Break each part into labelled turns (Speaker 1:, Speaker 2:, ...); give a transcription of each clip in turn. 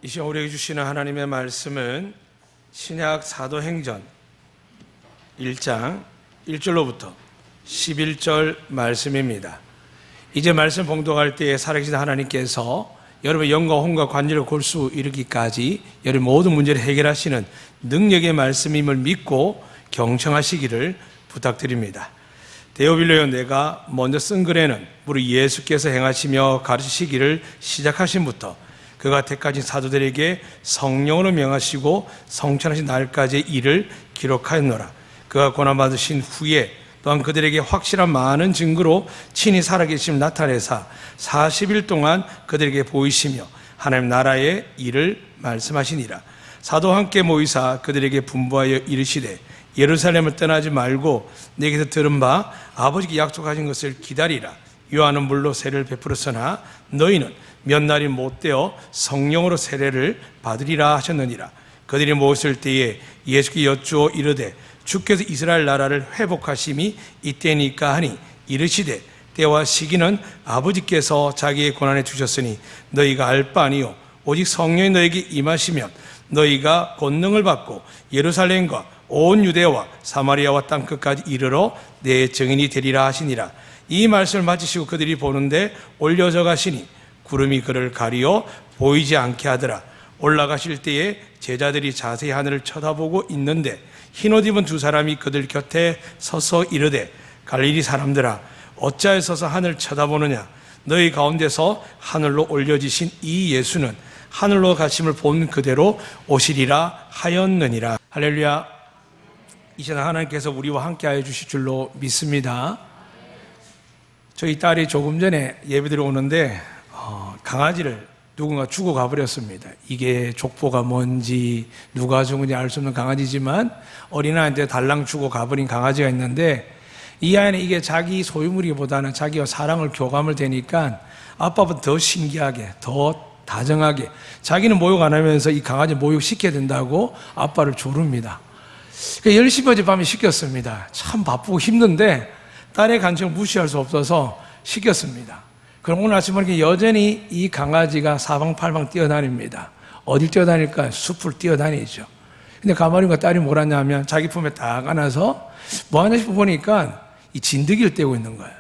Speaker 1: 이 시간 우리에게 주시는 하나님의 말씀은 신약 사도행전 1장 1절로부터 11절 말씀입니다. 이제 말씀 봉독할 때에 살아계신 하나님께서 여러분의 영과 혼과 관절을 골수 이르기까지 여러분의 모든 문제를 해결하시는 능력의 말씀임을 믿고 경청하시기를 부탁드립니다. 데오빌로요, 내가 먼저 쓴 글에는 우리 예수께서 행하시며 가르치시기를 시작하신부터 그가 택하신 사도들에게 성령으로 명하시고 성천하신 날까지의 일을 기록하였노라. 그가 고난받으신 후에 또한 그들에게 확실한 많은 증거로 친히 살아계심을 나타내사 40일 동안 그들에게 보이시며 하나님 나라의 일을 말씀하시니라. 사도와 함께 모이사 그들에게 분부하여 이르시되 예루살렘을 떠나지 말고 내게서 들은 바 아버지께 약속하신 것을 기다리라. 요한은 물로 세례를 베풀었으나 너희는 몇 날이 못되어 성령으로 세례를 받으리라 하셨느니라. 그들이 모였을 때에 예수께 여쭈어 이르되 주께서 이스라엘 나라를 회복하심이 이때니까 하니 이르시되 때와 시기는 아버지께서 자기의 권한에 주셨으니 너희가 알 바 아니요 오직 성령이 너에게 임하시면 너희가 권능을 받고 예루살렘과 온 유대와 사마리아와 땅끝까지 이르러 내 증인이 되리라 하시니라. 이 말씀을 마치시고 그들이 보는데 올려져 가시니 구름이 그를 가리어 보이지 않게 하더라. 올라가실 때에 제자들이 자세히 하늘을 쳐다보고 있는데 흰옷 입은 두 사람이 그들 곁에 서서 이르되 갈릴리 사람들아 어찌하여 서서 하늘 쳐다보느냐. 너희 가운데서 하늘로 올려지신 이 예수는 하늘로 가심을 본 그대로 오시리라 하였느니라. 할렐루야. 이 시간 하나님께서 우리와 함께하여 주실 줄로 믿습니다. 저희 딸이 조금 전에 예배드려 오는데 강아지를 누군가 주고 가버렸습니다. 이게 족보가 뭔지 누가 죽은지 알 수 없는 강아지지만 어린아이한테 달랑 주고 가버린 강아지가 있는데 이 아이는 이게 자기 소유물이보다는 자기와 사랑을 교감을 되니까 아빠보다 더 신기하게 더 다정하게 자기는 모욕 안 하면서 이 강아지 모욕시켜야 된다고 아빠를 조릅니다. 그러니까 10시 어젯밤에 시켰습니다. 참 바쁘고 힘든데 딸의 간청을 무시할 수 없어서 시켰습니다. 그럼 오늘 아침에 이렇게 여전히 이 강아지가 사방팔방 뛰어다닙니다. 어딜 뛰어다닐까? 숲을 뛰어다니죠. 근데 가만히 보니까 딸이 뭘 하냐면 자기 품에 딱 안아서 뭐 하나 싶어 보니까 이 진드기를 떼고 있는 거예요.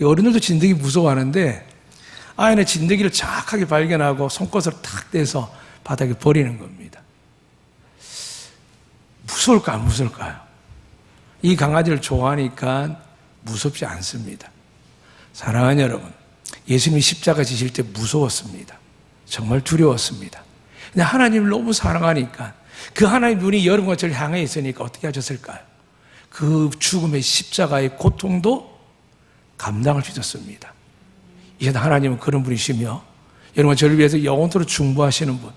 Speaker 1: 어른들도 진드기 무서워하는데 아이는 진드기를 정확하게 발견하고 손끝으로 탁 떼서 바닥에 버리는 겁니다. 무서울까 안 무서울까요? 이 강아지를 좋아하니까 무섭지 않습니다. 사랑하는 여러분, 예수님이 십자가 지실 때 무서웠습니다. 정말 두려웠습니다. 근데 하나님을 너무 사랑하니까 그 하나님 눈이 여러분과 저를 향해 있으니까 어떻게 하셨을까요? 그 죽음의 십자가의 고통도 감당할 수 있었습니다. 이제 하나님은 그런 분이시며 여러분과 저를 위해서 영원토록 중보하시는 분,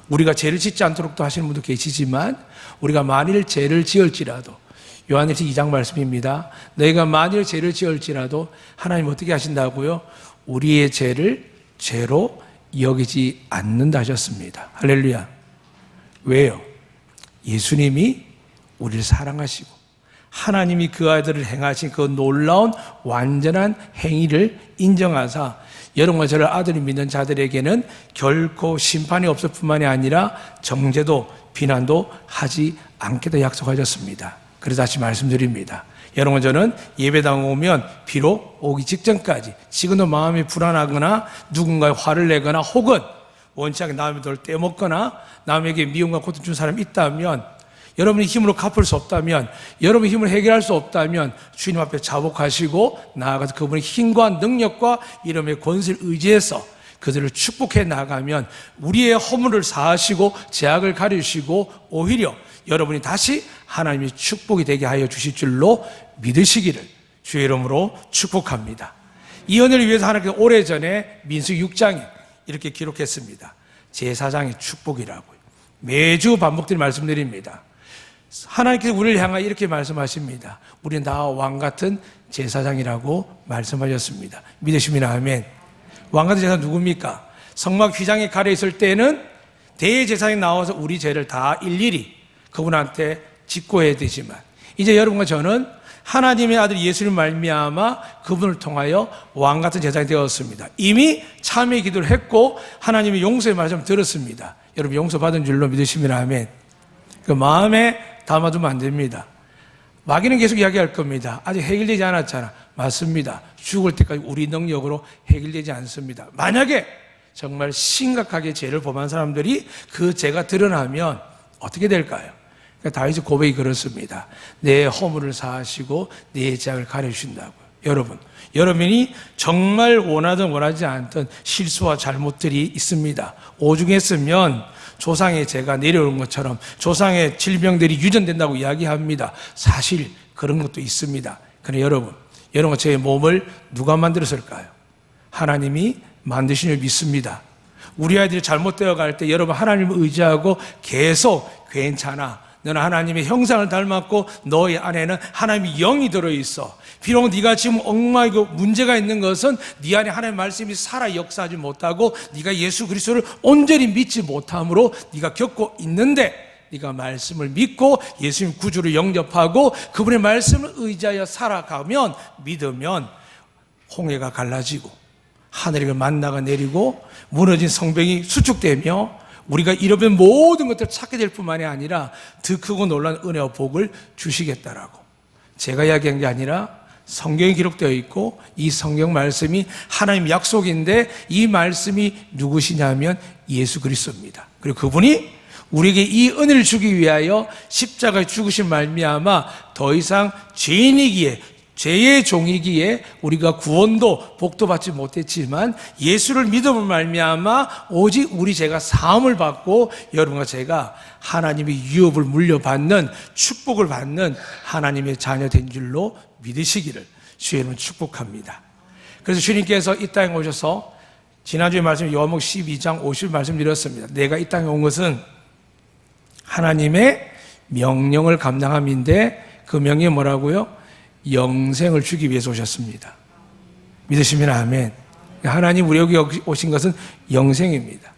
Speaker 1: 우리가 죄를 짓지 않도록도 하시는 분도 계시지만 우리가 만일 죄를 지을지라도 요한일서 2장 말씀입니다. 너희가 만일 죄를 지을지라도 하나님 어떻게 하신다고요? 우리의 죄를 죄로 여기지 않는다 하셨습니다. 할렐루야. 왜요? 예수님이 우리를 사랑하시고 하나님이 그 아이들을 행하신 그 놀라운 완전한 행위를 인정하사 여러분과 저를 아들이 믿는 자들에게는 결코 심판이 없을 뿐만이 아니라 정죄도 비난도 하지 않겠다 약속하셨습니다. 그래서 다시 말씀드립니다. 여러분 저는 예배당 오면 비록 오기 직전까지 지금도 마음이 불안하거나 누군가의 화를 내거나 혹은 원치 않게 남의 돈을 떼먹거나 남에게 미움과 고통 준 사람이 있다면 여러분의 힘으로 갚을 수 없다면 여러분의 힘으로 해결할 수 없다면 주님 앞에 자복하시고 나아가서 그분의 힘과 능력과 이름의 권세를 의지해서 그들을 축복해 나가면 우리의 허물을 사하시고 죄악을 가리시고 오히려 여러분이 다시 하나님의 축복이 되게 하여 주실 줄로 믿으시기를 주의 이름으로 축복합니다. 이 은혜를 위해서 하나님께서 오래전에 민수기 6장에 이렇게 기록했습니다. 제사장의 축복이라고요. 매주 반복되는 말씀드립니다. 하나님께서 우리를 향하여 이렇게 말씀하십니다. 우리는 다 왕같은 제사장이라고 말씀하셨습니다. 믿으십니까? 아멘. 왕같은 제사장 누굽니까? 성막 휘장에 가려 있을 때는 대제사장이 나와서 우리 죄를 다 일일이 그분한테 짓고해야 되지만 이제 여러분과 저는 하나님의 아들 예수님 말미암아 그분을 통하여 왕같은 제사장이 되었습니다. 이미 참회 기도를 했고 하나님의 용서의 말씀을 들었습니다. 여러분 용서받은 줄로 믿으시면 아멘. 그 마음에 담아두면 안 됩니다. 마귀는 계속 이야기할 겁니다. 아직 해결되지 않았잖아. 맞습니다. 죽을 때까지 우리 능력으로 해결되지 않습니다. 만약에 정말 심각하게 죄를 범한 사람들이 그 죄가 드러나면 어떻게 될까요? 그러니까 다윗의 고백이 그렇습니다. 내 허물을 사하시고 내 죄악을 가려주신다고요. 여러분이 정말 원하든 원하지 않든 실수와 잘못들이 있습니다. 오중했으면 조상의 죄가 내려오는 것처럼 조상의 질병들이 유전된다고 이야기합니다. 사실 그런 것도 있습니다. 그런데 여러분 제 몸을 누가 만들었을까요? 하나님이 만드신 줄 믿습니다. 우리 아이들이 잘못되어 갈 때 여러분 하나님을 의지하고 계속 괜찮아. 너는 하나님의 형상을 닮았고 너의 안에는 하나님의 영이 들어있어. 비록 네가 지금 엉망이고 문제가 있는 것은 네 안에 하나님의 말씀이 살아 역사하지 못하고 네가 예수 그리스도를 온전히 믿지 못함으로 네가 겪고 있는데 네가 말씀을 믿고 예수님 구주를 영접하고 그분의 말씀을 의지하여 살아가면 믿으면 홍해가 갈라지고 하늘의 만나가 내리고 무너진 성벽이 수축되며 우리가 잃어버린 모든 것들을 찾게 될 뿐만이 아니라 더 크고 놀라운 은혜와 복을 주시겠다라고. 제가 이야기한 게 아니라 성경에 기록되어 있고 이 성경 말씀이 하나님 약속인데 이 말씀이 누구시냐면 예수 그리스도입니다. 그리고 그분이 우리에게 이 은혜를 주기 위하여 십자가에 죽으신 말미암아 더 이상 죄인이기에 죄의 종이기에 우리가 구원도 복도 받지 못했지만 예수를 믿음을 말미암아 오직 우리 죄가 사함을 받고 여러분과 제가 하나님의 유업을 물려받는 축복을 받는 하나님의 자녀 된 줄로 믿으시기를 주의 이름으로 축복합니다. 그래서 주님께서 이 땅에 오셔서 지난주에 말씀 요한복음 12장 50 말씀드렸습니다. 내가 이 땅에 온 것은 하나님의 명령을 감당함인데 그 명령이 뭐라고요? 영생을 주기 위해서 오셨습니다. 믿으시면 아멘. 하나님 우리 여기 오신 것은 영생입니다.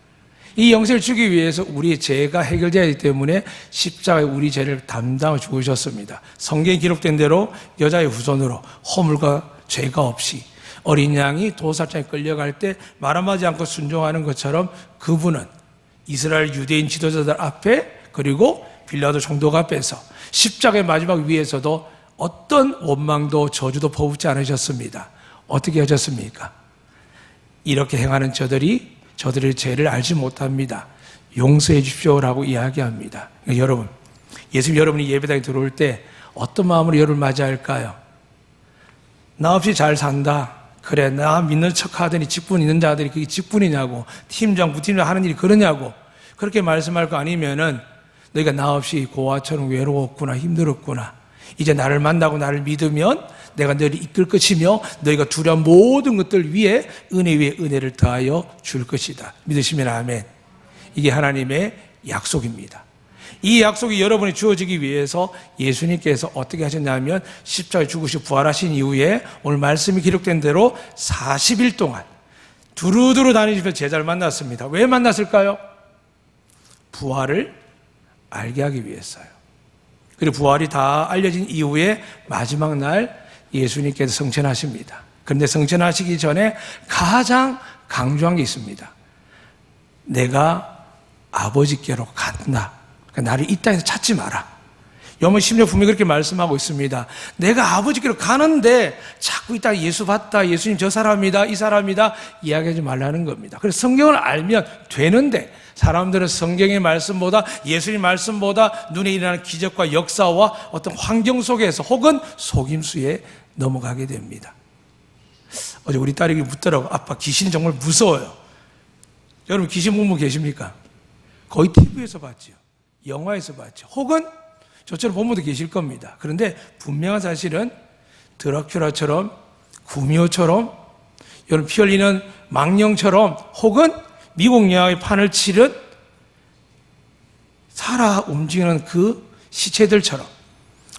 Speaker 1: 이 영생을 주기 위해서 우리의 죄가 해결되어야 하기 때문에 십자가에 우리 죄를 담당해 죽으셨습니다. 성경에 기록된 대로 여자의 후손으로 허물과 죄가 없이 어린 양이 도살장에 끌려갈 때 말 한마디 않고 순종하는 것처럼 그분은 이스라엘 유대인 지도자들 앞에 그리고 빌라도 총독 앞에서 십자가의 마지막 위에서도 어떤 원망도 저주도 퍼붓지 않으셨습니다. 어떻게 하셨습니까? 이렇게 행하는 저들이 저들의 죄를 알지 못합니다. 용서해 주십시오라고 이야기합니다. 그러니까 여러분, 예수님 여러분이 예배당에 들어올 때 어떤 마음으로 여러분을 맞이할까요? 나 없이 잘 산다. 그래, 나 믿는 척 하더니 직분 있는 자들이 그게 직분이냐고, 팀장, 부팀장 하는 일이 그러냐고, 그렇게 말씀할 거 아니면은 너희가 나 없이 고아처럼 외로웠구나, 힘들었구나. 이제 나를 만나고 나를 믿으면 내가 너희를 이끌 것이며 너희가 두려운 모든 것들 위에 은혜 위에 은혜를 더하여 줄 것이다. 믿으시면 아멘. 이게 하나님의 약속입니다. 이 약속이 여러분이 주어지기 위해서 예수님께서 어떻게 하셨냐면 십자가에 죽으시고 부활하신 이후에 오늘 말씀이 기록된 대로 40일 동안 두루두루 다니시면서 제자를 만났습니다. 왜 만났을까요? 부활을 알게 하기 위해서요. 그리고 부활이 다 알려진 이후에 마지막 날 예수님께서 성천하십니다. 그런데 성천하시기 전에 가장 강조한 게 있습니다. 내가 아버지께로 간다. 그러니까 나를 이 땅에서 찾지 마라. 요한복음 10장 분명히 그렇게 말씀하고 있습니다. 내가 아버지께로 가는데 자꾸 이 땅에 예수 봤다, 예수님 저 사람이다, 이 사람이다 이야기하지 말라는 겁니다. 그래서 성경을 알면 되는데 사람들은 성경의 말씀보다 예수님 말씀보다 눈에 일어나는 기적과 역사와 어떤 환경 속에서 혹은 속임수에 넘어가게 됩니다. 어제 우리 딸이 묻더라고. 아빠 귀신이 정말 무서워요. 여러분 귀신 본 분 계십니까? 거의 TV에서 봤죠. 영화에서 봤죠. 혹은 저처럼 본 분도 계실 겁니다. 그런데 분명한 사실은 드라큘라처럼 구미호처럼 여러분 피 흘리는 망령처럼 혹은 미국 영화의 판을 치른 살아 움직이는 그 시체들처럼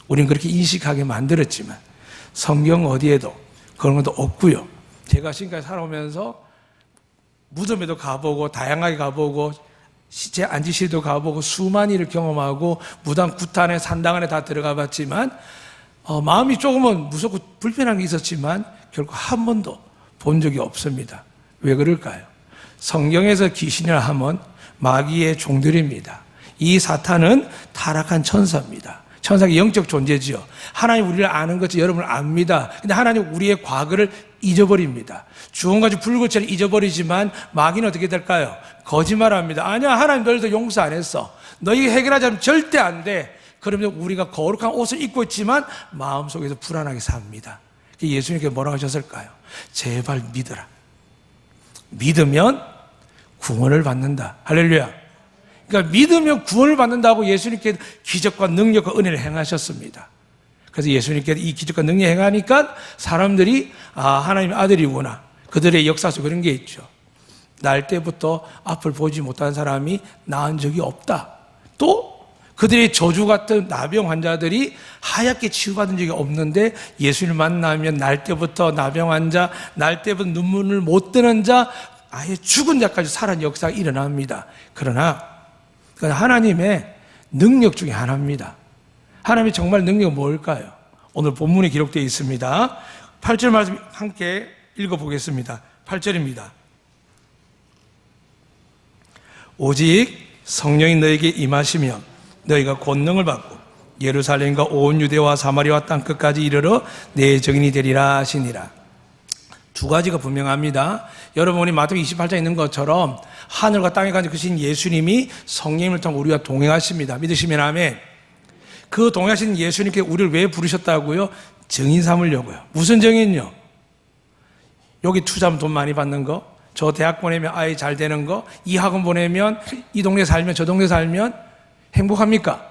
Speaker 1: 우리는 그렇게 인식하게 만들었지만 성경 어디에도 그런 것도 없고요. 제가 지금까지 살아오면서 무덤에도 가보고 다양하게 가보고 시체 안지실도 가보고 수만 일을 경험하고 무당 구탄에 산당 안에 다 들어가 봤지만 마음이 조금은 무섭고 불편한 게 있었지만 결국 한 번도 본 적이 없습니다. 왜 그럴까요? 성경에서 귀신이라 하면 마귀의 종들입니다. 이 사탄은 타락한 천사입니다. 천사가 영적 존재지요. 하나님 우리를 아는 것이 여러분을 압니다. 근데 하나님 우리의 과거를 잊어버립니다. 주홍같이 불꽃처럼 잊어버리지만 마귀는 어떻게 될까요? 거짓말합니다. 아니야, 하나님 너희도 용서 안 했어. 너희 해결하지 않으면 절대 안 돼. 그러면 우리가 거룩한 옷을 입고 있지만 마음속에서 불안하게 삽니다. 예수님께 뭐라고 하셨을까요? 제발 믿어라. 믿으면 구원을 받는다. 할렐루야. 그러니까 믿으면 구원을 받는다고 예수님께 기적과 능력과 은혜를 행하셨습니다. 그래서 예수님께 이 기적과 능력 행하니까 사람들이 하나님의 아들이구나. 그들의 역사 속에 그런 게 있죠. 날 때부터 앞을 보지 못한 사람이 나은 적이 없다. 또 그들의 저주 같은 나병 환자들이 하얗게 치유받은 적이 없는데 예수를 만나면 날 때부터 나병 환자, 날 때부터 눈물을 못 뜨는 자, 아예 죽은 자까지 살아난 역사가 일어납니다. 그러나 그건 하나님의 능력 중에 하나입니다. 하나님의 정말 능력은 뭘까요? 오늘 본문에 기록되어 있습니다. 8절 말씀 함께 읽어보겠습니다. 8절입니다. 오직 성령이 너에게 임하시며 너희가 권능을 받고 예루살렘과 온 유대와 사마리아 땅끝까지 이르러 내 증인이 되리라 하시니라. 두 가지가 분명합니다. 여러분이 마태복음 28장에 있는 것처럼 하늘과 땅에 가진 크신 예수님이 성령님을 통해 우리와 동행하십니다. 믿으시면 아멘. 그 동행하신 예수님께 우리를 왜 부르셨다고요? 증인 삼으려고요. 무슨 증인요? 여기 투자하면 돈 많이 받는 거, 저 대학 보내면 아이 잘 되는 거, 이 학원 보내면 이 동네 살면 저 동네 살면 행복합니까?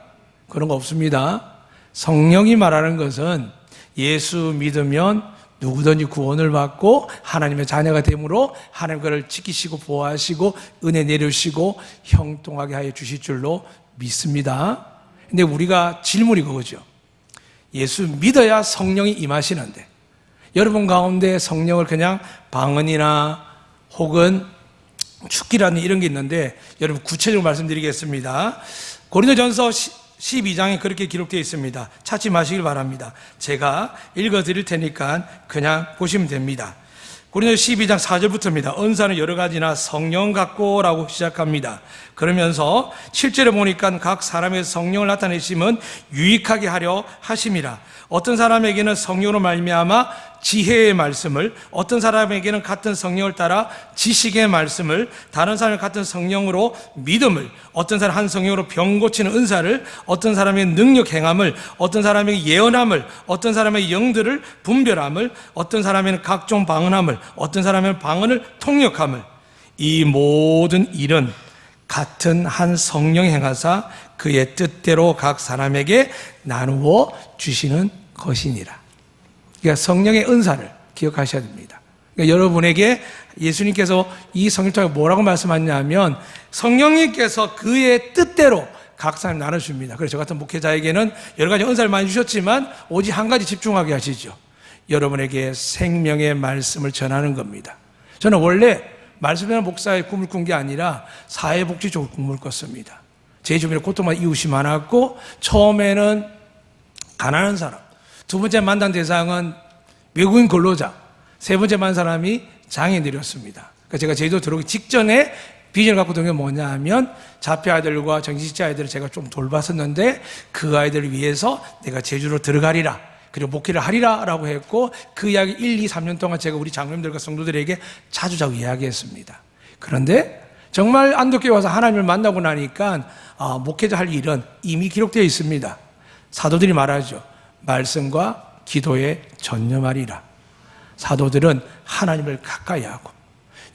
Speaker 1: 그런 거 없습니다. 성령이 말하는 것은 예수 믿으면 누구든지 구원을 받고 하나님의 자녀가 되므로 하나님 그를 지키시고 보호하시고 은혜 내려주시고 형통하게 하여 주실 줄로 믿습니다. 근데 우리가 질문이 그거죠. 예수 믿어야 성령이 임하시는데 여러분 가운데 성령을 그냥 방언이나 혹은 축기라는 이런 게 있는데 여러분 구체적으로 말씀드리겠습니다. 고린도전서 12장에 그렇게 기록되어 있습니다. 찾지 마시길 바랍니다. 제가 읽어드릴 테니까 그냥 보시면 됩니다. 고린도서 12장 4절부터입니다. 은사는 여러 가지나 성령 같고라고 시작합니다. 그러면서 7절에 보니까 각 사람의 성령을 나타내심은 유익하게 하려 하심이라. 어떤 사람에게는 성령으로 말미암아 지혜의 말씀을, 어떤 사람에게는 같은 성령을 따라 지식의 말씀을, 다른 사람은 같은 성령으로 믿음을, 어떤 사람 한 성령으로 병 고치는 은사를, 어떤 사람의 능력 행함을, 어떤 사람의 예언함을, 어떤 사람의 영들을 분별함을, 어떤 사람에는 각종 방언함을, 어떤 사람은 방언을 통역함을. 이 모든 일은 같은 한 성령 행하사 그의 뜻대로 각 사람에게 나누어 주시는 것이니라. 그러니까 성령의 은사를 기억하셔야 됩니다. 그러니까 여러분에게 예수님께서 이 성경통에 뭐라고 말씀하냐면 성령님께서 그의 뜻대로 각 사람 나눠줍니다. 그래서 저 같은 목회자에게는 여러 가지 은사를 많이 주셨지만 오직 한 가지 집중하게 하시죠. 여러분에게 생명의 말씀을 전하는 겁니다. 저는 원래 말씀 전하는 목사의 꿈을 꾼 게 아니라 사회복지 쪽을 꿈을 꿨습니다. 제 주변에 고통받는 이웃이 많았고 처음에는 가난한 사람, 두 번째 만난 대상은 외국인 근로자, 세 번째 만난 사람이 장애인들이었습니다. 그러니까 제가 제주도 들어오기 직전에 비전을 갖고 든 게 뭐냐 하면 자폐 아이들과 정신질환 아이들을 제가 좀 돌봤었는데 그 아이들을 위해서 내가 제주로 들어가리라, 그리고 목회를 하리라 라고 했고 그 이야기 1, 2, 3년 동안 제가 우리 장로님들과 성도들에게 자주 이야기했습니다. 그런데 정말 안독교에 와서 하나님을 만나고 나니까 목회자 할 일은 이미 기록되어 있습니다. 사도들이 말하죠. 말씀과 기도에 전념하리라. 사도들은 하나님을 가까이 하고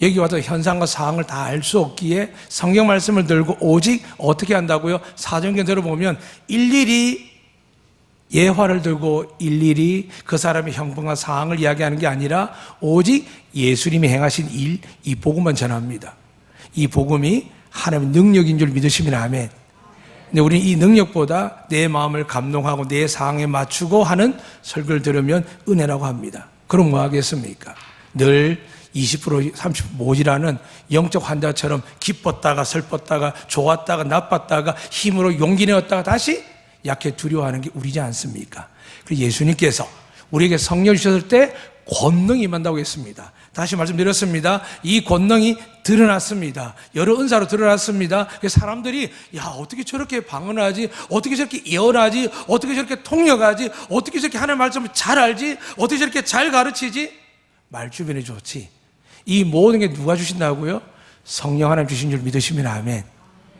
Speaker 1: 여기 와서 현상과 사항을 다 알 수 없기에 성경 말씀을 들고 오직 어떻게 한다고요? 사도행전 들어보면 일일이 예화를 들고 일일이 그 사람의 형편과 사항을 이야기하는 게 아니라 오직 예수님이 행하신 일, 이 복음만 전합니다. 이 복음이 하나님의 능력인 줄 믿으시면 아멘. 근데 우리는 이 능력보다 내 마음을 감동하고 내 상황에 맞추고 하는 설교를 들으면 은혜라고 합니다. 그럼 뭐 하겠습니까? 늘 20% 30% 모지라는 영적 환자처럼 기뻤다가 슬펐다가 좋았다가 나빴다가 힘으로 용기 내었다가 다시 약해 두려워하는 게 우리지 않습니까? 그리고 예수님께서 우리에게 성령 주셨을 때 권능이 임한다고 했습니다. 다시 말씀드렸습니다. 이 권능이 드러났습니다. 여러 은사로 드러났습니다. 사람들이 어떻게 저렇게 방언하지? 어떻게 저렇게 예언하지? 어떻게 저렇게 통역하지? 어떻게 저렇게 하나님의 말씀을 잘 알지? 어떻게 저렇게 잘 가르치지? 말주변이 좋지. 이 모든 게 누가 주신다고요? 성령 하나님 주신 줄 믿으시면 아멘.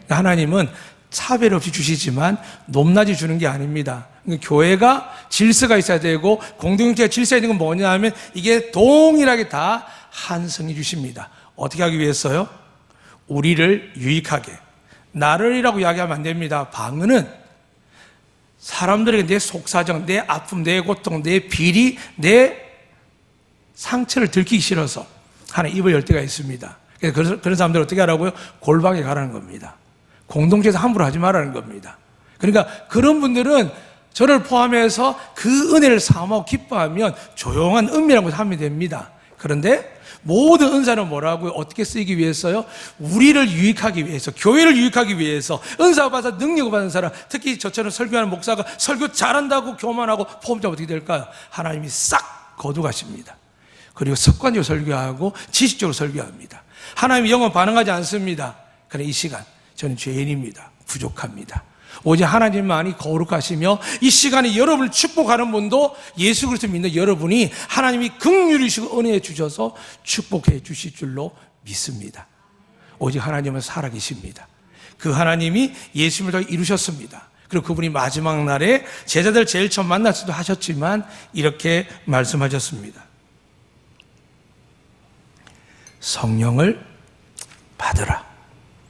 Speaker 1: 하나님은 차별 없이 주시지만 높낮이 주는 게 아닙니다. 교회가 질서가 있어야 되고 공동체가 질서가 있는 건 뭐냐 하면 이게 동일하게 다 한 성이 주십니다. 어떻게 하기 위해서요? 우리를 유익하게. 나를이라고 이야기하면 안 됩니다. 방언은 사람들에게 내 속사정, 내 아픔, 내 고통, 내 비리, 내 상처를 들키기 싫어서 하는 입을 열 때가 있습니다. 그래서 그런 사람들 어떻게 하라고요? 골방에 가라는 겁니다. 공동체에서 함부로 하지 말라는 겁니다. 그러니까 그런 분들은 저를 포함해서 그 은혜를 사모하고 기뻐하면 조용한 은밀한 곳에 하면 됩니다. 그런데 모든 은사는 뭐라고요? 어떻게 쓰이기 위해서요? 우리를 유익하기 위해서, 교회를 유익하기 위해서, 은사 받아서 능력을 받은 사람, 특히 저처럼 설교하는 목사가 설교 잘한다고 교만하고 포함자면 어떻게 될까요? 하나님이 싹 거두가십니다. 그리고 습관적으로 설교하고 지식적으로 설교합니다. 하나님이 영혼 반응하지 않습니다. 그런데 이 시간 저는 죄인입니다. 부족합니다. 오직 하나님만이 거룩하시며 이 시간에 여러분을 축복하는 분도 예수 그리스도 믿는 여러분이 하나님이 긍휼이시고 은혜해 주셔서 축복해 주실 줄로 믿습니다. 오직 하나님은 살아계십니다. 그 하나님이 예수님을 더 이루셨습니다. 그리고 그분이 마지막 날에 제자들 제일 처음 만날 때도 하셨지만 이렇게 말씀하셨습니다. 성령을 받으라.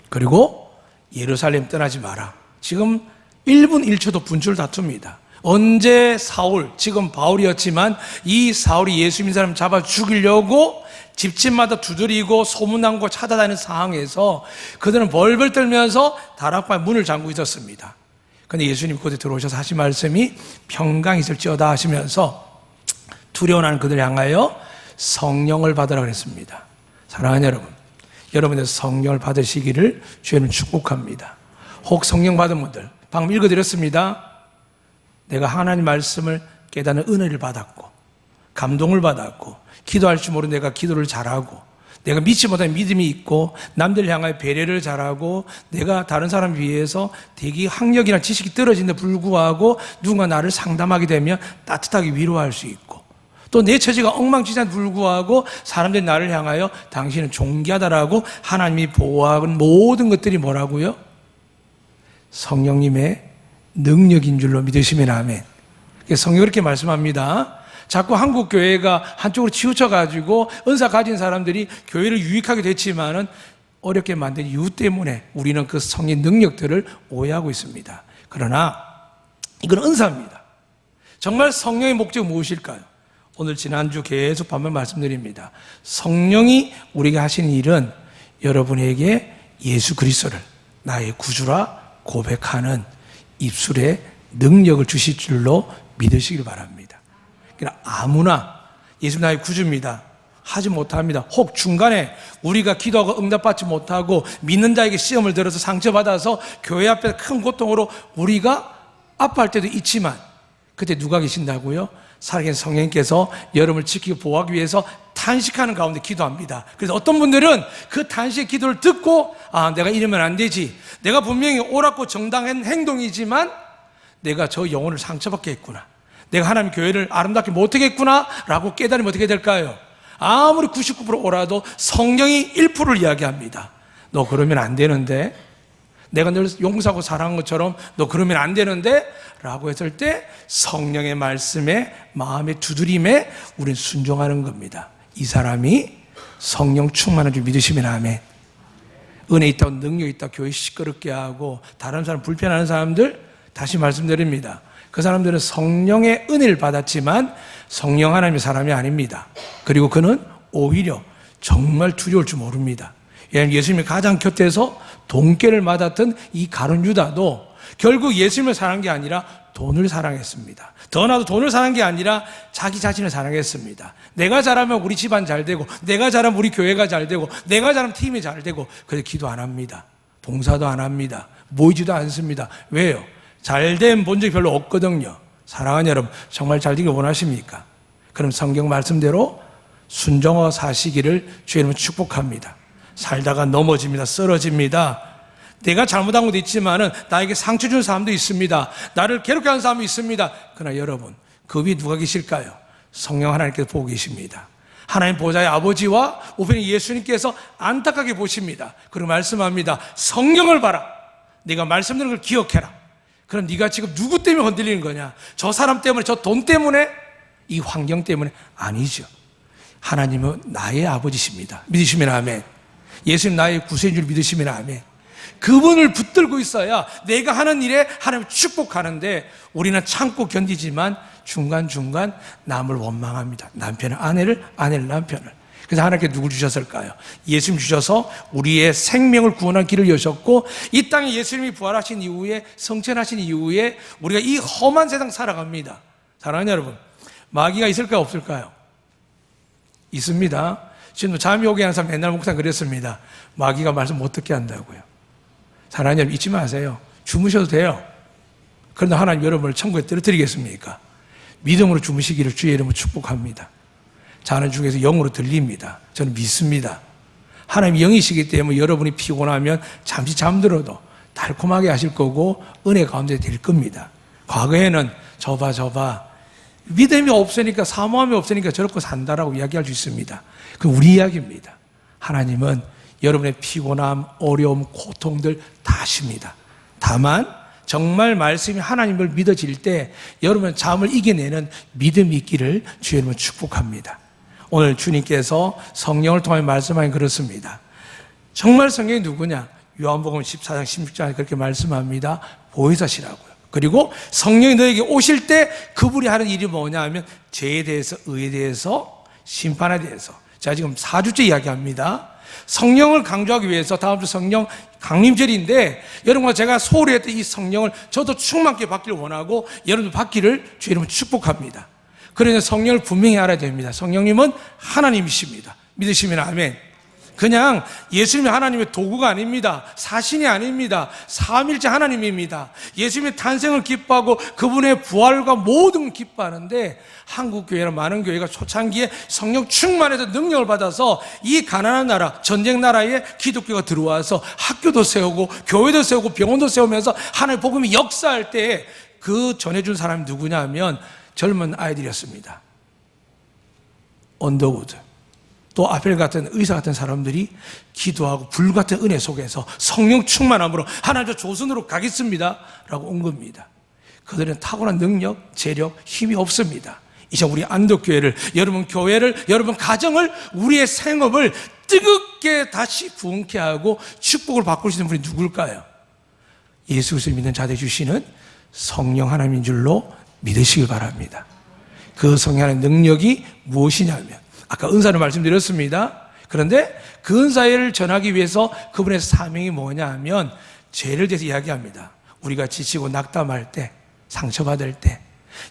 Speaker 1: 그리고 예루살렘 떠나지 마라. 지금 1분 1초도 분출 다툽니다. 언제 사울, 지금 바울이었지만 이 사울이 예수 믿는 사람 잡아 죽이려고 집집마다 두드리고 소문난 곳 찾아다니는 상황에서 그들은 벌벌 떨면서 다락방에 문을 잠그고 있었습니다. 그런데 예수님 그곳에 들어오셔서 하신 말씀이 평강이 있을지어다 하시면서 두려워하는 그들을 향하여 성령을 받으라 그랬습니다. 사랑하는 여러분, 여러분들 성령을 받으시기를 주님은 축복합니다. 혹 성령 받은 분들, 방금 읽어드렸습니다. 내가 하나님 말씀을 깨닫는 은혜를 받았고 감동을 받았고 기도할 줄 모르는 내가 기도를 잘하고 내가 믿지 못한 믿음이 있고 남들을 향하여 배려를 잘하고 내가 다른 사람에 비해서 되게 학력이나 지식이 떨어진데 불구하고 누군가 나를 상담하게 되면 따뜻하게 위로할 수 있고 또 내 처지가 엉망진창에 불구하고 사람들이 나를 향하여 당신은 존귀하다라고 하나님이 보호하는 모든 것들이 뭐라고요? 성령님의 능력인 줄로 믿으시면 아멘. 성경이 그렇게 말씀합니다. 자꾸 한국 교회가 한쪽으로 치우쳐가지고 은사 가진 사람들이 교회를 유익하게 됐지만은 어렵게 만든 이유 때문에 우리는 그 성령 능력들을 오해하고 있습니다. 그러나 이건 은사입니다. 정말 성령의 목적은 무엇일까요? 오늘 지난주 계속 반복 말씀드립니다. 성령이 우리에게 하시는 일은 여러분에게 예수 그리스도를 나의 구주라 고백하는 입술에 능력을 주실 줄로 믿으시길 바랍니다. 그러니까 아무나 예수 나의 구주입니다 하지 못합니다. 혹 중간에 우리가 기도하고 응답받지 못하고 믿는 자에게 시험을 들어서 상처받아서 교회 앞에 큰 고통으로 우리가 아파할 때도 있지만 그때 누가 계신다고요? 살아계신 성령님께서 여러분을 지키고 보호하기 위해서 탄식하는 가운데 기도합니다. 그래서 어떤 분들은 그 탄식의 기도를 듣고 내가 이러면 안 되지. 내가 분명히 옳았고 정당한 행동이지만 내가 저 영혼을 상처받게 했구나. 내가 하나님 교회를 아름답게 못하겠구나 라고 깨달으면 어떻게 될까요? 아무리 99% 오라도 성령이 1%를 이야기합니다. 너 그러면 안 되는데, 내가 늘 용서하고 사랑한 것처럼 너 그러면 안 되는데 라고 했을 때 성령의 말씀에 마음의 두드림에 우리는 순종하는 겁니다. 이 사람이 성령 충만한 줄 믿으시면 아멘. 은혜 있다고 능력 있다고 교회 시끄럽게 하고 다른 사람 불편하는 사람들 다시 말씀드립니다. 그 사람들은 성령의 은혜를 받았지만 성령 하나님의 사람이 아닙니다. 그리고 그는 오히려 정말 두려울 줄 모릅니다. 예수님이 가장 곁에서 돈깨를 맞았던 이 가룟 유다도 결국 예수님을 사랑한 게 아니라 돈을 사랑했습니다. 더 나아도 돈을 사랑한 게 아니라 자기 자신을 사랑했습니다. 내가 잘하면 우리 집안 잘 되고, 내가 잘하면 우리 교회가 잘 되고, 내가 잘하면 팀이 잘 되고, 그래서 기도 안 합니다. 봉사도 안 합니다. 모이지도 않습니다. 왜요? 잘된 본 적이 별로 없거든요. 사랑하는 여러분, 정말 잘 되길 원하십니까? 그럼 성경 말씀대로 순종하고 사시기를 주의 이름으로 축복합니다. 살다가 넘어집니다. 쓰러집니다. 내가 잘못한 것도 있지만은 나에게 상처 준 사람도 있습니다. 나를 괴롭게 하는 사람도 있습니다. 그러나 여러분, 그 위에 누가 계실까요? 성령 하나님께서 보고 계십니다. 하나님 보좌의 아버지와 우편의 예수님께서 안타깝게 보십니다. 그리고 말씀합니다. 성경을 봐라. 네가 말씀드리는 걸 기억해라. 그럼 네가 지금 누구 때문에 흔들리는 거냐? 저 사람 때문에, 저 돈 때문에, 이 환경 때문에? 아니죠. 하나님은 나의 아버지십니다. 믿으시면 아멘. 예수님 나의 구세주인 줄 믿으시면 아멘. 그분을 붙들고 있어야 내가 하는 일에 하나님 축복하는데, 우리는 참고 견디지만 중간중간 남을 원망합니다. 남편은 아내를, 아내를 남편을. 그래서 하나님께 누굴 주셨을까요? 예수님 주셔서 우리의 생명을 구원한 길을 여셨고, 이 땅에 예수님이 부활하신 이후에, 성천하신 이후에 우리가 이 험한 세상 살아갑니다. 사랑하는 여러분, 마귀가 있을까요, 없을까요? 있습니다. 지금 잠이 오게 하는 사람 옛날 목사 그랬습니다. 마귀가 말씀 못 듣게 한다고요. 사랑하는 여러분, 잊지 마세요. 주무셔도 돼요. 그러나 하나님 여러분을 천국에 떨어뜨리겠습니까? 믿음으로 주무시기를 주의 이름으로 축복합니다. 자는 중에서 영으로 들립니다. 저는 믿습니다. 하나님 영이시기 때문에 여러분이 피곤하면 잠시 잠들어도 달콤하게 하실 거고 은혜 가운데 될 겁니다. 과거에는 저봐 믿음이 없으니까, 사모함이 없으니까 저렇게 산다라고 이야기할 수 있습니다. 그건 우리 이야기입니다. 하나님은 여러분의 피곤함, 어려움, 고통들 다 아십니다. 다만 정말 말씀이 하나님을 믿어질 때 여러분 잠을 이겨내는 믿음이 있기를 주의 이름으로 축복합니다. 오늘 주님께서 성령을 통해 말씀하긴 그렇습니다. 정말 성령이 누구냐? 요한복음 14장 16절에 그렇게 말씀합니다. 보혜사시라고요. 그리고 성령이 너에게 오실 때 그분이 하는 일이 뭐냐 하면 죄에 대해서, 의에 대해서, 심판에 대해서. 제가 지금 4주째 이야기합니다. 성령을 강조하기 위해서 다음 주 성령 강림절인데, 여러분과 제가 소홀히 했던 이 성령을 저도 충만케 받기를 원하고 여러분도 받기를 주의 이름으로 축복합니다. 그래서 성령을 분명히 알아야 됩니다. 성령님은 하나님이십니다. 믿으시면 아멘. 그냥 예수님이 하나님의 도구가 아닙니다. 사신이 아닙니다. 삼위일체 하나님입니다. 예수님의 탄생을 기뻐하고 그분의 부활과 모든 걸 기뻐하는데, 한국교회나 많은 교회가 초창기에 성령 충만해서 능력을 받아서 이 가난한 나라, 전쟁 나라에 기독교가 들어와서 학교도 세우고 교회도 세우고 병원도 세우면서 하나님의 복음이 역사할 때 그 전해준 사람이 누구냐 하면 젊은 아이들이었습니다. 언더우드, 또 아펠 같은 의사 같은 사람들이 기도하고 불 같은 은혜 속에서 성령 충만함으로 하나님 저 조선으로 가겠습니다 라고 온 겁니다. 그들은 타고난 능력, 재력, 힘이 없습니다. 이제 우리 안독교회를, 여러분 교회를, 여러분 가정을, 우리의 생업을 뜨겁게 다시 부흥케 하고 축복을 바꿀 수 있는 분이 누굴까요? 예수 그리스도를 믿는 자들 주시는 성령 하나님인 줄로 믿으시길 바랍니다. 그 성령 하나님의 능력이 무엇이냐면, 아까 은사를 말씀드렸습니다. 그런데 그 은사를 전하기 위해서 그분의 사명이 뭐냐 하면 죄를 대해서 이야기합니다. 우리가 지치고 낙담할 때, 상처받을 때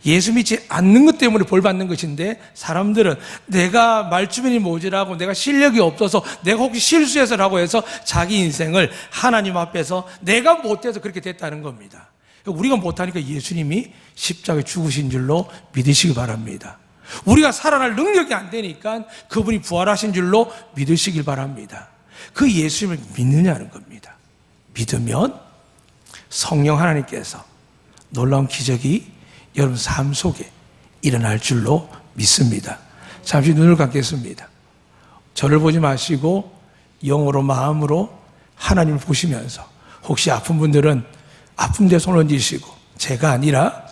Speaker 1: 예수 믿지 않는 것 때문에 벌 받는 것인데, 사람들은 내가 말주변이 모자라고 내가 실력이 없어서 내가 혹시 실수해서라고 해서 자기 인생을 하나님 앞에서 내가 못해서 그렇게 됐다는 겁니다. 우리가 못하니까 예수님이 십자가에 죽으신 줄로 믿으시기 바랍니다. 우리가 살아날 능력이 안 되니까 그분이 부활하신 줄로 믿으시길 바랍니다. 그 예수님을 믿느냐는 겁니다. 믿으면 성령 하나님께서 놀라운 기적이 여러분 삶 속에 일어날 줄로 믿습니다. 잠시 눈을 감겠습니다. 저를 보지 마시고 영으로, 마음으로 하나님을 보시면서, 혹시 아픈 분들은 아픈 데 손을 얹으시고, 제가 아니라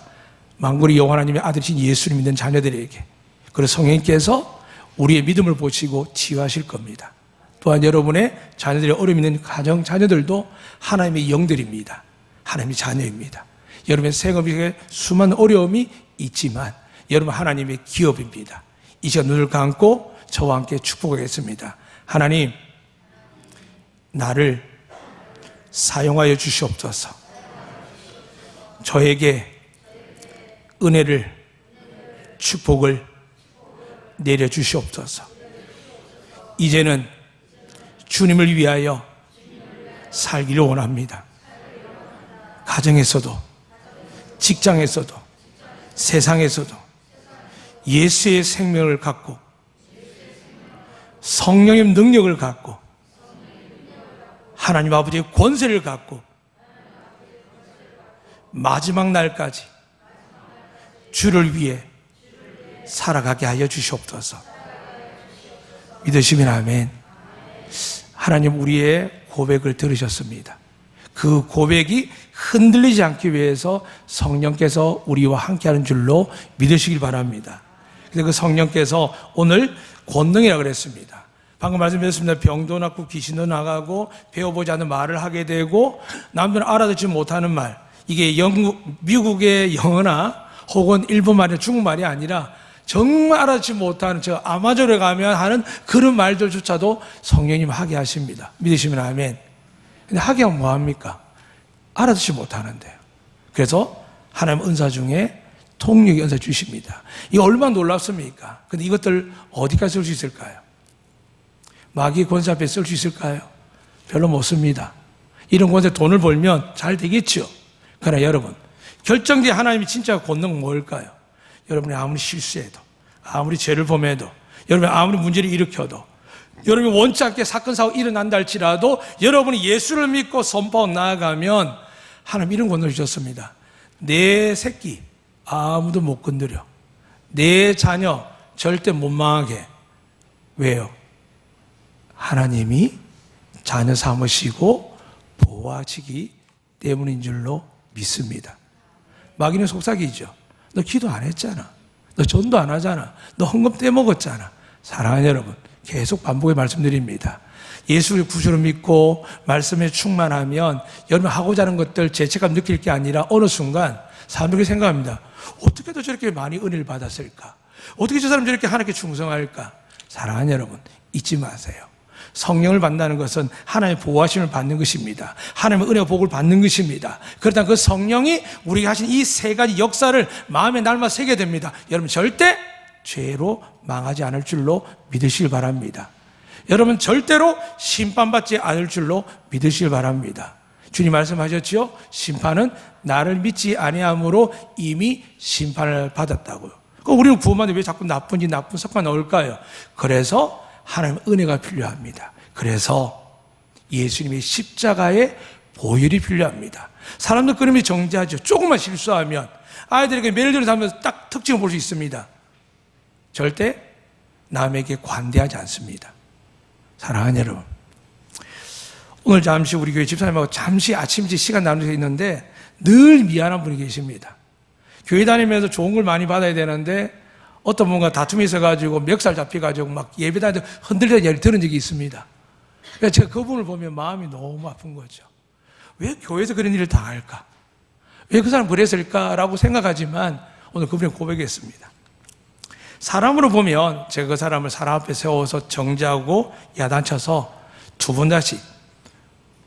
Speaker 1: 만군의 여호와 하나님의 아들이신 예수를 믿는 자녀들에게, 그리고 성령님께서 우리의 믿음을 보시고 치유하실 겁니다. 또한 여러분의 자녀들이 어려움 있는 가정 자녀들도 하나님의 영들입니다. 하나님의 자녀입니다. 여러분의 생업에 수많은 어려움이 있지만 여러분 하나님의 기업입니다. 이 시간 눈을 감고 저와 함께 축복하겠습니다. 하나님, 나를 사용하여 주시옵소서. 저에게 은혜를, 축복을 내려주시옵소서. 이제는 주님을 위하여 살기를 원합니다. 가정에서도, 직장에서도, 세상에서도 예수의 생명을 갖고 성령의 능력을 갖고 하나님 아버지의 권세를 갖고 마지막 날까지 주를 위해 살아가게 하여 주시옵소서. 믿으시면 아멘. 하나님, 우리의 고백을 들으셨습니다. 그 고백이 흔들리지 않기 위해서 성령께서 우리와 함께하는 줄로 믿으시길 바랍니다. 근데 그 성령께서 오늘 권능이라고 그랬습니다. 방금 말씀드렸습니다. 병도 낫고 귀신도 나가고 배워보지 않은 말을 하게 되고 남들은 알아듣지 못하는 말, 이게 미국의 영어나 혹은 일본 말이나 중국말이 아니라 정말 알아듣지 못하는 저 아마존에 가면 하는 그런 말들조차도 성령님 하게 하십니다. 믿으시면 아멘. 근데 하게 하면 뭐합니까? 알아듣지 못하는데요. 그래서 하나님 은사 중에 통역의 은사 주십니다. 이거 얼마나 놀랍습니까? 근데 이것들 어디까지 쓸 수 있을까요? 마귀의 권세 앞에 쓸 수 있을까요? 별로 못 씁니다. 이런 권세 돈을 벌면 잘 되겠죠. 그러나 여러분, 결정된 하나님이 진짜 권능은 뭘까요? 여러분이 아무리 실수해도, 아무리 죄를 범해도, 여러분이 아무리 문제를 일으켜도, 여러분이 원치 않게 사건, 사고 일어난다 할지라도 여러분이 예수를 믿고 선포하고 나아가면 하나님 이런 권능을 주셨습니다. 내 새끼 아무도 못 건드려. 내 자녀 절대 못 망하게. 왜요? 하나님이 자녀 삼으시고 보호하시기 때문인 줄로 믿습니다. 마귀는 속삭이죠. 너 기도 안 했잖아. 너 전도 안 하잖아. 너 헌금 떼먹었잖아. 사랑하는 여러분, 계속 반복해 말씀드립니다. 예수를 구주로 믿고 말씀에 충만하면 여러분 하고자 하는 것들 죄책감 느낄 게 아니라 어느 순간 사람들이 생각합니다. 어떻게 또 저렇게 많이 은혜를 받았을까? 어떻게 저 사람 저렇게 하나님께 충성할까? 사랑하는 여러분, 잊지 마세요. 성령을 받는다는 것은 하나님의 보호하심을 받는 것입니다. 하나님의 은혜와 복을 받는 것입니다. 그렇다면 그 성령이 우리가 하신 이 세 가지 역사를 마음에 날마 새게 됩니다. 여러분 절대 죄로 망하지 않을 줄로 믿으시길 바랍니다. 여러분 절대로 심판받지 않을 줄로 믿으시길 바랍니다. 주님 말씀하셨지요? 심판은 나를 믿지 아니함으로 이미 심판을 받았다고요. 우리는 구원받는데 왜 자꾸 나쁜 습관 넣을까요? 그래서 하나님 은혜가 필요합니다. 그래서 예수님의 십자가의 보혈이 필요합니다. 사람들 그림이 정지하죠. 조금만 실수하면 아이들에게 멜리를 하면서 딱 특징을 볼 수 있습니다. 절대 남에게 관대하지 않습니다. 사랑하는 여러분, 오늘 잠시 우리 교회 집사님하고 잠시 아침지 시간 나눌 수 있는데 늘 미안한 분이 계십니다. 교회 다니면서 좋은 걸 많이 받아야 되는데 어떤 분과 다툼이 있어가지고 멱살 잡혀가지고 막 예배 다니는데 흔들리는 얘기를 들은 적이 있습니다. 그래서 제가 그분을 보면 마음이 너무 아픈 거죠. 왜 교회에서 그런 일을 당할까? 왜 그 사람 그랬을까라고 생각하지만 오늘 그분이 고백했습니다. 사람으로 보면 제가 그 사람을 사람 앞에 세워서 정죄하고 야단쳐서 두 번 다시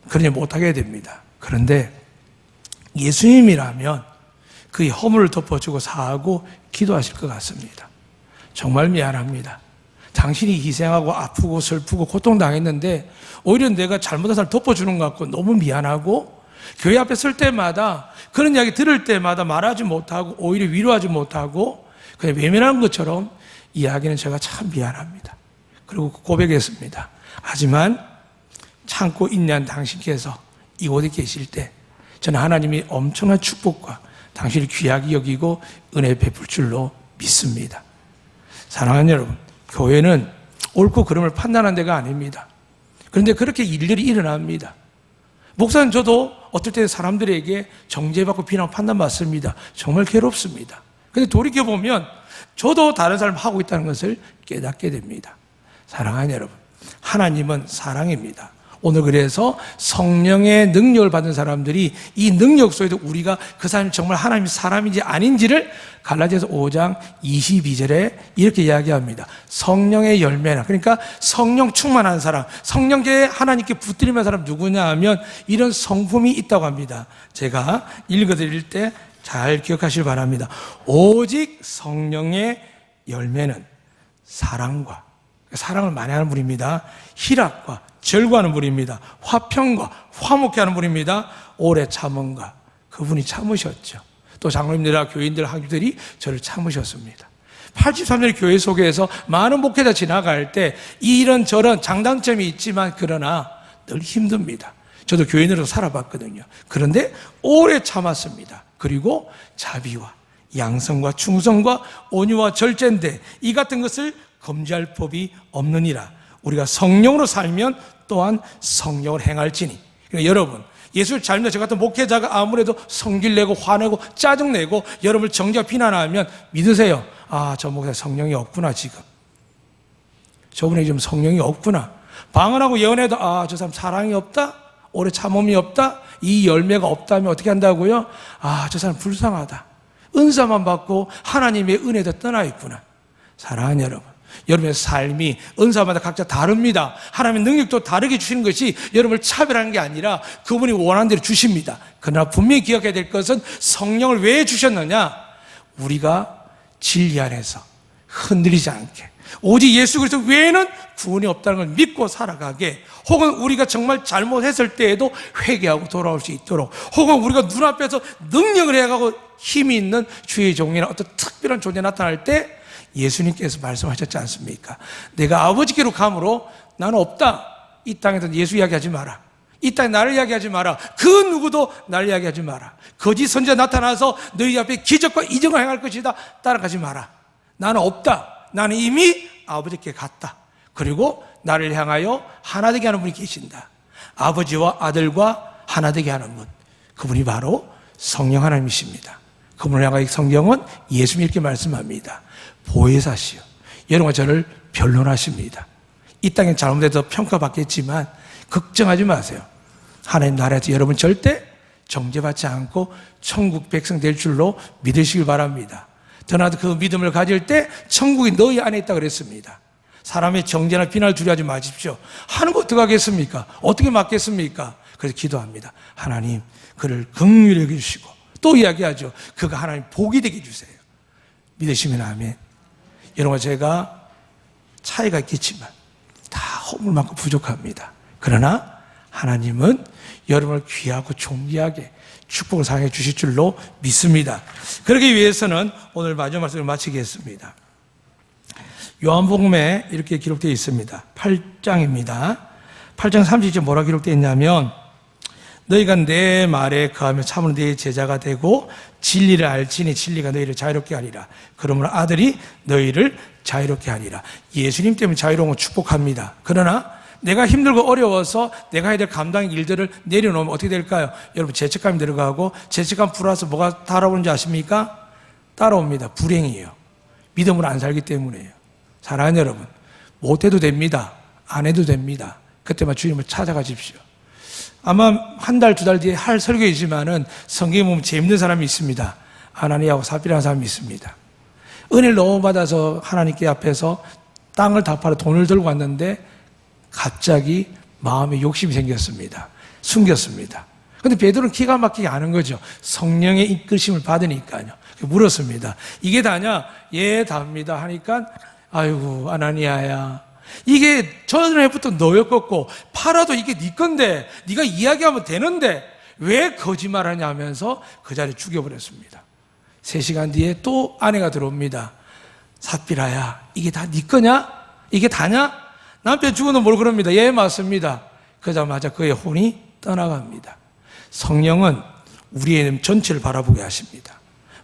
Speaker 1: 그런 일 못하게 됩니다. 그런데 예수님이라면 그의 허물을 덮어주고 사하고 기도하실 것 같습니다. 정말 미안합니다. 당신이 희생하고 아프고 슬프고 고통당했는데 오히려 내가 잘못한 사람을 덮어주는 것 같고 너무 미안하고 교회 앞에 설 때마다 그런 이야기 들을 때마다 말하지 못하고 오히려 위로하지 못하고 그냥 외면하는 것처럼 이야기는 제가 참 미안합니다. 그리고 고백했습니다. 하지만 참고 인내한 당신께서 이곳에 계실 때 저는 하나님이 엄청난 축복과 당신을 귀하게 여기고 은혜 베풀 줄로 믿습니다. 사랑하는 여러분, 교회는 옳고 그름을 판단하는 데가 아닙니다. 그런데 그렇게 일들이 일어납니다. 목사는 저도 어떨 때 사람들에게 정죄받고 비난 판단받습니다. 정말 괴롭습니다. 그런데 돌이켜보면 저도 다른 사람 하고 있다는 것을 깨닫게 됩니다. 사랑하는 여러분, 하나님은 사랑입니다. 오늘 그래서 성령의 능력을 받은 사람들이 이 능력 속에도 우리가 그 사람이 정말 하나님의 사람인지 아닌지를 갈라디아서 5장 22절에 이렇게 이야기합니다. 성령의 열매나, 그러니까 성령 충만한 사람, 성령께 하나님께 붙들리는 사람 누구냐 하면 이런 성품이 있다고 합니다. 제가 읽어드릴 때 잘 기억하시길 바랍니다. 오직 성령의 열매는 사랑과, 사랑을 많이 하는 분입니다. 희락과 절구하는 분입니다. 화평과 화목해 하는 분입니다. 오래 참음과, 그분이 참으셨죠. 또 장로님들과 교인들, 학교들이 저를 참으셨습니다. 83년 교회 속에서 많은 목회자 지나갈 때 이런저런 장단점이 있지만 그러나 늘 힘듭니다. 저도 교인으로 살아봤거든요. 그런데 오래 참았습니다. 그리고 자비와 양성과 충성과 온유와 절제인데 이 같은 것을 금지할 법이 없느니라. 우리가 성령으로 살면 또한 성령을 행할지니. 그러니까 여러분, 예수를 잘 믿는 저 같은 목회자가 아무래도 성질내고 화내고 짜증내고 여러분을 정죄하고 비난하면 믿으세요. 아, 저 목회자 성령이 없구나. 지금 저분에게 좀 성령이 없구나. 방언하고 예언해도 아, 저 사람 사랑이 없다, 오래 참음이 없다, 이 열매가 없다면 어떻게 한다고요? 아, 저 사람 불쌍하다. 은사만 받고 하나님의 은혜도 떠나 있구나. 사랑하는 여러분, 여러분의 삶이 은사마다 각자 다릅니다. 하나님의 능력도 다르게 주시는 것이 여러분을 차별하는 게 아니라 그분이 원하는 대로 주십니다. 그러나 분명히 기억해야 될 것은 성령을 왜 주셨느냐? 우리가 진리 안에서 흔들리지 않게, 오직 예수 그리스도 외에는 구원이 없다는 걸 믿고 살아가게, 혹은 우리가 정말 잘못했을 때에도 회개하고 돌아올 수 있도록, 혹은 우리가 눈앞에서 능력을 해가고 힘이 있는 주의 종이나 어떤 특별한 존재 나타날 때 예수님께서 말씀하셨지 않습니까? 내가 아버지께로 감으로 나는 없다. 이 땅에서 예수 이야기하지 마라. 이 땅에 나를 이야기하지 마라. 그 누구도 나를 이야기하지 마라. 거짓 선지자 나타나서 너희 앞에 기적과 이적을 행할 것이다. 따라가지 마라. 나는 없다. 나는 이미 아버지께 갔다. 그리고 나를 향하여 하나 되게 하는 분이 계신다. 아버지와 아들과 하나 되게 하는 분, 그분이 바로 성령 하나님이십니다. 그분을 향하여 성경은 예수님 이렇게 말씀합니다. 보혜사시여, 여러분과 저를 변론하십니다. 이 땅에 잘못해서 평가받겠지만 걱정하지 마세요. 하나님 나라에서 여러분 절대 정죄받지 않고 천국 백성 될 줄로 믿으시길 바랍니다. 더나도 그 믿음을 가질 때 천국이 너희 안에 있다 그랬습니다. 사람의 정죄나 비난을 두려워하지 마십시오. 하는 거 어떻게 하겠습니까? 어떻게 막겠습니까? 그래서 기도합니다. 하나님 그를 긍휼히 여기시고, 또 이야기하죠. 그가 하나님 복이 되게 해주세요. 믿으시면 아멘. 여러분, 제가 차이가 있겠지만 다 허물 많고 부족합니다. 그러나 하나님은 여러분을 귀하고 존귀하게 축복을 상해 주실 줄로 믿습니다. 그러기 위해서는 오늘 마지막 말씀을 마치겠습니다. 요한복음에 이렇게 기록되어 있습니다. 8장입니다. 8장 30절 뭐라 기록되어 있냐면, 너희가 내 말에 거하며 참으로 내 제자가 되고 진리를 알지니 진리가 너희를 자유롭게 하리라. 그러므로 아들이 너희를 자유롭게 하리라. 예수님 때문에 자유로운 걸 축복합니다. 그러나 내가 힘들고 어려워서 내가 해야 될 감당 일들을 내려놓으면 어떻게 될까요? 여러분, 죄책감이 들어가고, 죄책감 플러스 뭐가 따라오는지 아십니까? 따라옵니다. 불행이에요. 믿음으로 안 살기 때문이에요. 사랑하는 여러분, 못해도 됩니다. 안 해도 됩니다. 그때만 주님을 찾아가십시오. 아마 한 달, 두 달 뒤에 할 설교이지만은 성경에 보면 재밌는 사람이 있습니다. 아나니아하고 삽비라는 사람이 있습니다. 은혜를 너무 받아서 하나님께 앞에서 땅을 다 팔아 돈을 들고 왔는데 갑자기 마음에 욕심이 생겼습니다. 숨겼습니다. 그런데 베드로는 기가 막히게 아는 거죠. 성령의 이끄심을 받으니까요. 물었습니다. 이게 다냐? 예, 답니다. 하니까 아이고 아나니아야, 이게 전에부터 너였겠고 팔아도 이게 네 건데 네가 이야기하면 되는데 왜 거짓말하냐 하면서 그 자리에 죽여버렸습니다. 3시간 뒤에 또 아내가 들어옵니다. 삽비라야, 이게 다 네 거냐? 이게 다냐? 남편 죽어도 뭘 그럽니다. 예, 맞습니다. 그러자마자 그의 혼이 떠나갑니다. 성령은 우리의 전체를 바라보게 하십니다.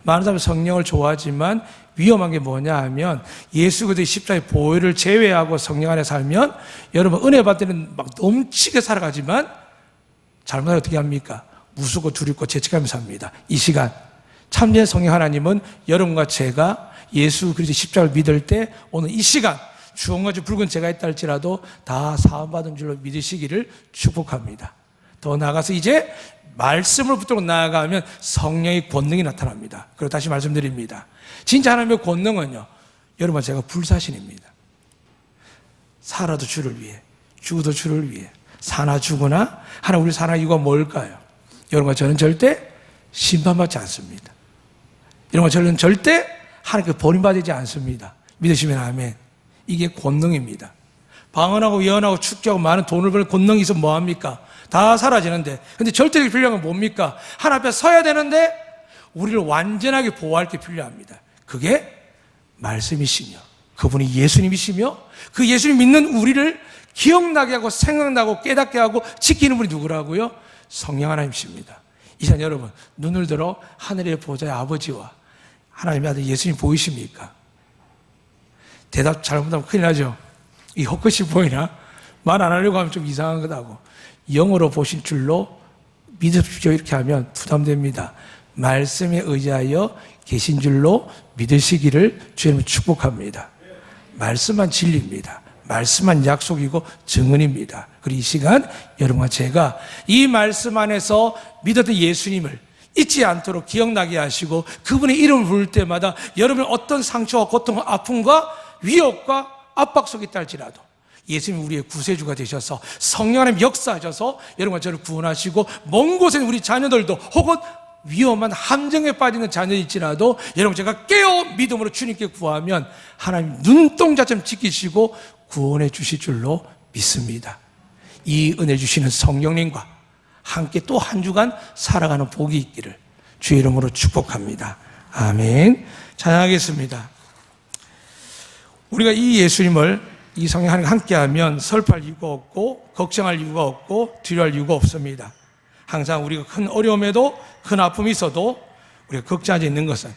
Speaker 1: 많은 사람은 성령을 좋아하지만 위험한 게 뭐냐 하면, 예수 그리스도의 십자가의 보혈을 제외하고 성령 안에 살면 여러분 은혜 받을 때는 막 넘치게 살아가지만 잘못하면 어떻게 합니까? 무섭고 두렵고 죄책감이 삽니다. 이 시간 참된 성령 하나님은 여러분과 제가 예수 그리스도의 십자가를 믿을 때 오늘 이 시간 주홍같이 붉은 죄가 있다 할지라도 다 사함받은 줄로 믿으시기를 축복합니다. 더 나아가서 이제 말씀을 붙들고 나아가면 성령의 권능이 나타납니다. 그리고 다시 말씀드립니다. 진짜 하나님의 권능은요, 여러분 제가 불사신입니다. 살아도 주를 위해, 죽어도 주를 위해. 사나 죽으나 하나님, 우리 사나 이유가 뭘까요? 여러분과 저는 절대 심판받지 않습니다. 여러분과 저는 절대 하나님께 버림받지 않습니다. 믿으시면 아멘. 이게 권능입니다. 방언하고 예언하고 축제하고 많은 돈을 벌 권능이 있으면 뭐합니까? 다 사라지는데, 근데 절대적 필요한 건 뭡니까? 하나님 앞에 서야 되는데 우리를 완전하게 보호할 게 필요합니다. 그게 말씀이시며 그분이 예수님이시며 그 예수님 믿는 우리를 기억나게 하고 생각나고 깨닫게 하고 지키는 분이 누구라고요? 성령 하나님이십니다. 이제 여러분, 눈을 들어 하늘의 보좌의 아버지와 하나님의 아들 예수님 보이십니까? 대답 잘못하면 큰일 나죠. 이 헛것이 보이나? 말 안 하려고 하면 좀 이상한 거다고. 영으로 보신 줄로 믿으십시오 이렇게 하면 부담됩니다. 말씀에 의지하여 계신 줄로 믿으시기를 주님은 축복합니다. 말씀만 진리입니다. 말씀만 약속이고 증언입니다. 그리고 이 시간 여러분과 제가 이 말씀 안에서 믿었던 예수님을 잊지 않도록 기억나게 하시고 그분의 이름을 부를 때마다 여러분의 어떤 상처와 고통과 아픔과 위협과 압박 속에 있다 할지라도 예수님이 우리의 구세주가 되셔서 성령 하나님 역사하셔서 여러분과 저를 구원하시고 먼 곳에 우리 자녀들도 혹은 위험한 함정에 빠지는 자녀일지라도 여러분 제가 깨어 믿음으로 주님께 구하면 하나님 눈동자처럼 지키시고 구원해 주실 줄로 믿습니다. 이 은혜 주시는 성령님과 함께 또 한 주간 살아가는 복이 있기를 주의 이름으로 축복합니다. 아멘. 찬양하겠습니다. 우리가 이 예수님을 이 성령 하나님과 함께하면 설파할 이유가 없고 걱정할 이유가 없고 두려워할 이유가 없습니다. 항상 우리가 큰 어려움에도 큰 아픔이 있어도 우리가 걱정하지 않는 것은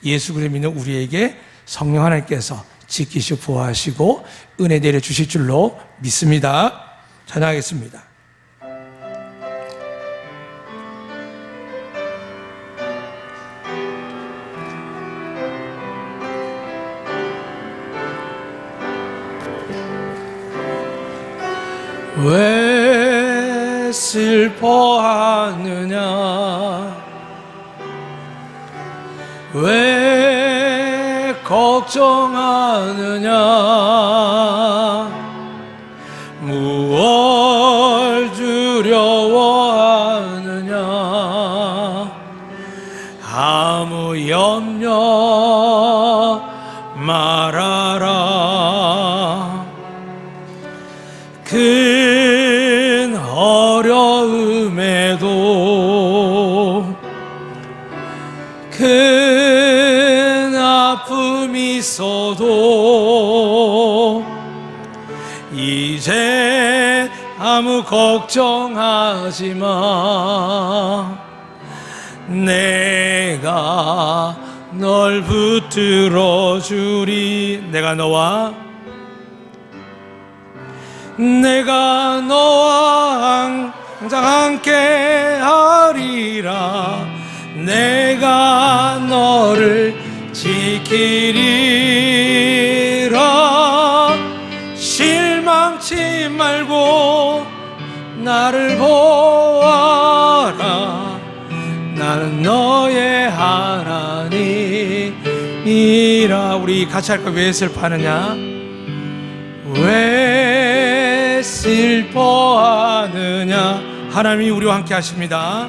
Speaker 1: 예수 그리스도 믿는 우리에게 성령 하나님께서 지키시고 보호하시고 은혜 내려주실 줄로 믿습니다. 찬양하겠습니다. 왜 슬퍼하느냐 왜 걱정하느냐 무얼 두려워하느냐 아무 염려 말아라 큰 어려움에도 큰 아픔이 있어도 이제 아무 걱정하지 마 내가 널 붙들어 주리 내가 너와 항상 함께 하리라 내가 너를 지키리라 실망치 말고 나를 보아라 나는 너의 하나님이라 우리 같이 할까 왜 슬퍼하느냐 왜 슬퍼하느냐 하나님이 우리와 함께 하십니다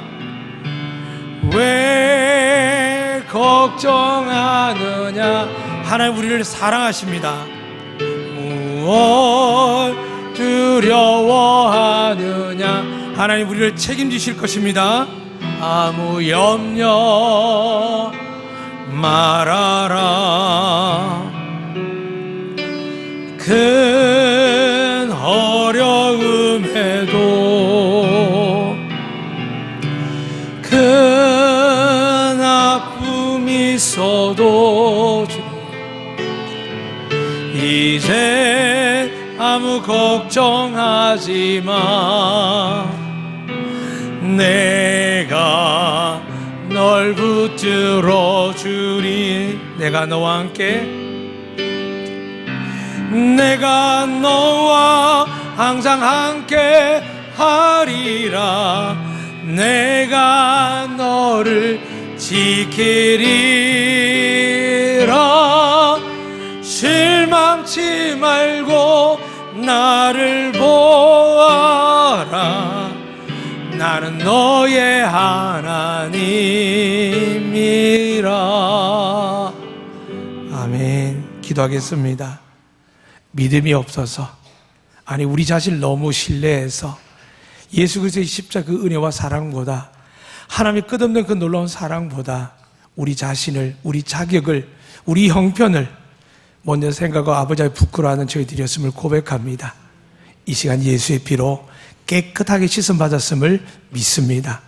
Speaker 1: 왜 걱정하느냐 하나님 우리를 사랑하십니다 무엇 두려워하느냐 하나님 우리를 책임지실 것입니다 아무 염려 말아라 큰 어려움에도 큰 아픔이 있어도 이제 아무 걱정하지 마 내가 널 붙들어 주리 내가 너와 함께 내가 너와 항상 함께 하리라 내가 너를 지키리라 실망치 말고 나를 보아라 나는 너의 하나님이라 아멘 기도하겠습니다 믿음이 없어서 아니 우리 자신을 너무 신뢰해서 예수 그리스도의 십자가 그 은혜와 사랑보다 하나님의 끝없는 그 놀라운 사랑보다 우리 자신을, 우리 자격을, 우리 형편을 먼저 생각하고 아버지의 부끄러워하는 저희들이었음을 고백합니다. 이 시간 예수의 피로 깨끗하게 씻음받았음을 믿습니다.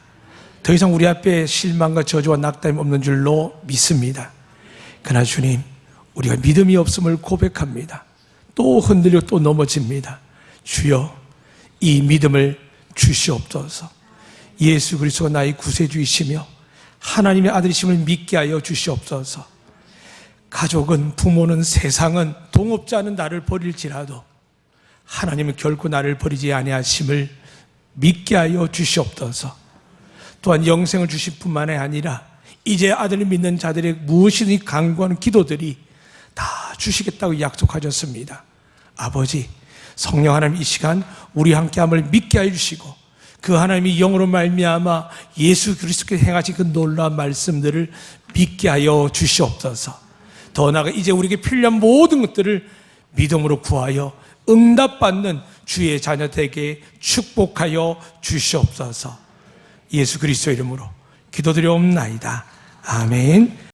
Speaker 1: 더 이상 우리 앞에 실망과 저주와 낙담이 없는 줄로 믿습니다. 그러나 주님, 우리가 믿음이 없음을 고백합니다. 또 흔들려 또 넘어집니다. 주여, 이 믿음을 주시옵소서. 예수 그리스도가 나의 구세주이시며 하나님의 아들이심을 믿게 하여 주시옵소서. 가족은, 부모는, 세상은, 동업자는 나를 버릴지라도 하나님은 결코 나를 버리지 아니하심을 믿게 하여 주시옵소서. 또한 영생을 주실 뿐만 아니라 이제 아들을 믿는 자들의 무엇이든지 간구하는 기도들이 다 주시겠다고 약속하셨습니다. 아버지, 성령 하나님 이 시간 우리 함께함을 믿게 하여 주시고 그 하나님이 영으로 말미암아 예수 그리스도께서 행하신 그 놀라운 말씀들을 믿게 하여 주시옵소서. 더 나아가 이제 우리에게 필요한 모든 것들을 믿음으로 구하여 응답받는 주의 자녀되게 축복하여 주시옵소서. 예수 그리스도 이름으로 기도드려옵나이다. 아멘.